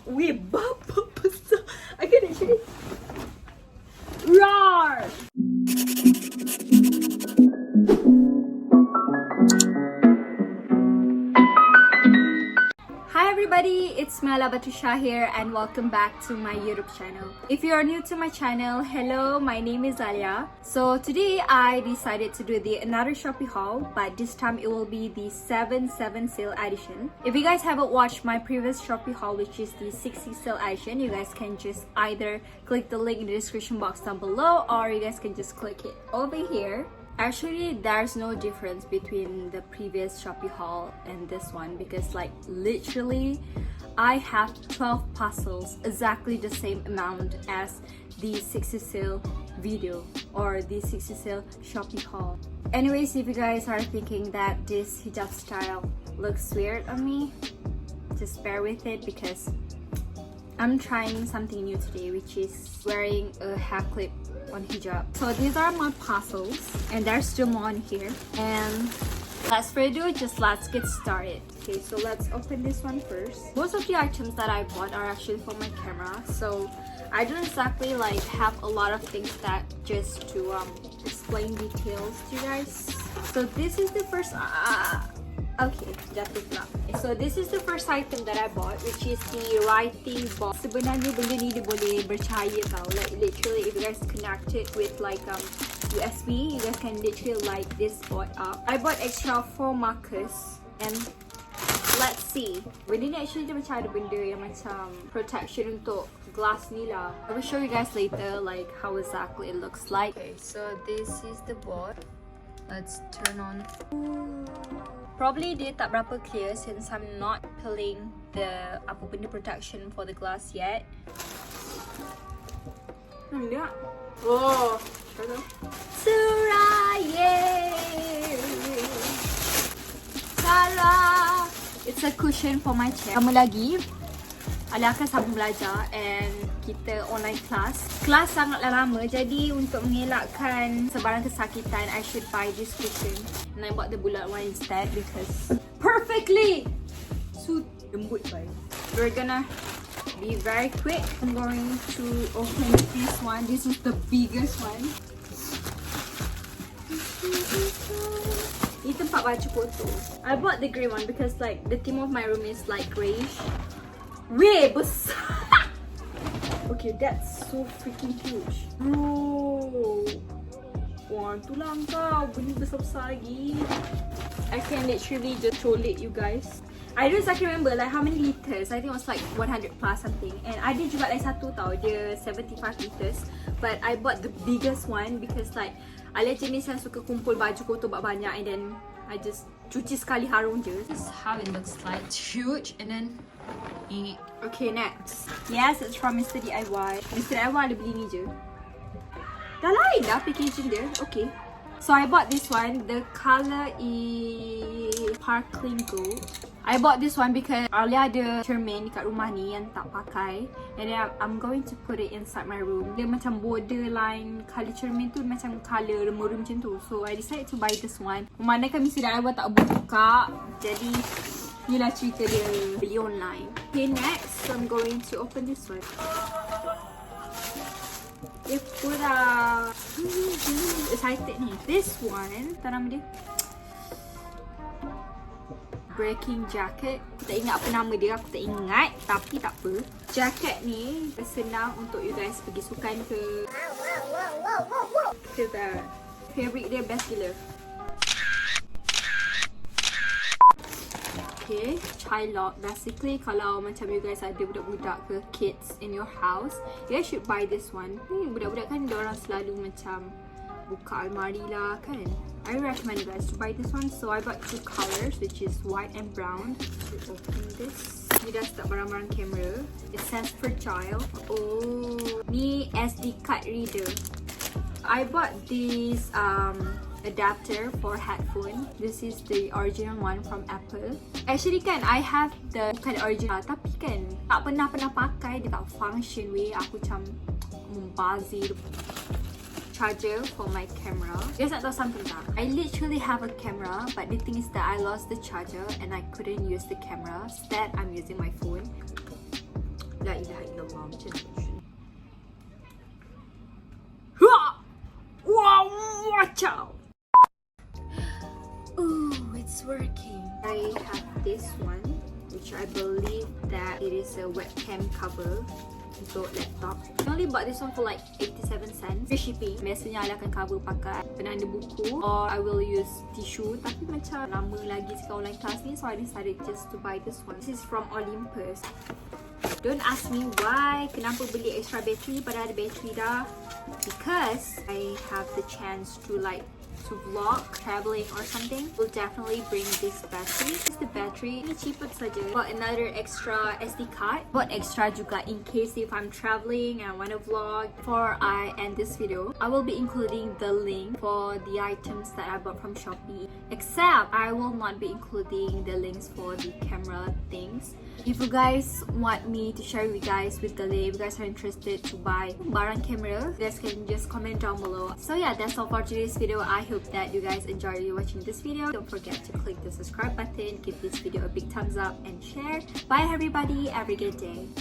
Weh, bapa besar. I can actually... Roar! Hi everybody, it's Batusha here and welcome back to my YouTube channel. If you are new to my channel, hello, my name is Alia. So today I decided to do another Shopee haul, but this time it will be the 7/7 sale edition. If you guys haven't watched my previous Shopee haul, which is the 60 sale edition, you guys can just either click the link in the description box down below, or you guys can just click it over here. Actually, there's no difference between the previous Shopee haul and this one because like literally I have 12 parcels, exactly the same amount as the 60 sale video or the 60 sale Shopee haul. Anyways, if you guys are thinking that this hijab style looks weird on me, just bear with it because I'm trying something new today, which is wearing a hair clip on hijab. So these are my parcels and there's still more on here, and let's let's get started. Okay, so let's open this one first. Most of the items that I bought are actually for my camera, so I don't exactly like have a lot of things that just to explain details to you guys. So this is the first okay, jatuh pula. So this is the first item that I bought, which is the writing box. Sebenarnya benda ni dia boleh bercahaya tau. Like literally, if you guys connect it with like USB, you guys can literally light this board up. I bought extra 4 markers and let's see. Benda ni actually dia macam ada benda yang macam protection untuk glass ni lah. I will show you guys later like how exactly it looks like. Okay, so this is the board. Let's turn on. Probably dia tak berapa clear since I'm not peeling the apa benda protection for the glass yet. Lihat. Oh, Surah, yay! Salah. It's a cushion for my chair. Kamu lagi. Alia akan sambung belajar and kita online class. Kelas sangatlah lama, jadi untuk mengelakkan sebarang kesakitan, I should buy this cushion. And I bought the bulat one instead because perfectly suit lembut bye. We're gonna be very quick. I'm going to open this one. This is the biggest one. Ini tempat baju kotor. I bought the grey one because like the theme of my room is like greyish. Weh, besar. Okay, that's so freaking huge. Bro. Wah, itulah kau. Benda besar-besar lagi. I can literally just colate you guys. I don't exactly remember like how many liters. I think it was like 100 plus something. And I did juga like satu tau. Dia 75 liters. But I bought the biggest one because like Alia jenis yang suka kumpul baju kotor banyak and then I just cuci sekali harum je. This is how it looks like. It's huge and then okay, next. Yes, it's from MR.Diy. MR.Diy ada beli ni je. Dah lain dah packaging dia. Okay. So I bought this one. The color is Sparkling Gold. I bought this one because Alia ada cermin dekat rumah ni yang tak pakai. And then I'm going to put it inside my room. Dia macam borderline color cermin tu macam color remur macam tu. So I decided to buy this one. Memandangkan MR.Diy tak buka. Jadi inilah cerita dia beli online. Okay, next I'm going to open this one. Pura excited ni. This one, apa nama dia? Breaking jacket. Aku tak ingat apa nama dia, aku tak ingat. Tapi tak apa. Jacket ni senang untuk you guys pergi sukan ke. Kita fabric dia best gila. Okay, child lock. Basically, kalau macam you guys ada budak-budak ke kids in your house, you guys should buy this one. Budak-budak kan diorang selalu macam buka almari lah kan. I recommend you guys to buy this one. So I bought 2 colors, which is white and brown. Let's open this. Ni dah start barang-barang kamera. It says fragile. Oh, ni SD card reader. I bought this adapter for headphone. This is the original one from Apple. Actually kan, I have the bukan original, tapi kan tak pernah pakai, dia tak function weh. Aku macam membazir. Charger for my camera. You guys nak tahu something tak? I literally have a camera, but the thing is that I lost the charger and I couldn't use the camera. Instead, I'm using my phone. La ilaha illallah. Macam mana? Wow, watch out! Ooh, it's working. I have this one, which I believe that it is a webcam cover untuk laptop. I only bought this one for like 87 cents. Free shipping. Biasanya I akan cover pakai penanda buku or I will use tissue. Tapi macam lama lagi sekarang online class ni, so I decided just to buy this one. This is from Olympus. Don't ask me why, kenapa beli extra battery pada ada battery dah. Because I have the chance to vlog, traveling or something, will definitely bring this battery. This is the battery. Ini cheaper saja. Got another extra SD card. Got extra juga in case if I'm traveling and I want to vlog. Before I end this video, I will be including the link for the items that I bought from Shopee. Except I will not be including the links for the camera things. If you guys want me to share with you guys with the link, if you guys are interested to buy barang camera, you guys can just comment down below. So yeah, that's all for today's video. I hope that you guys enjoyed watching this video. Don't forget to click the subscribe button, give this video a big thumbs up and share. Bye everybody, have a good day.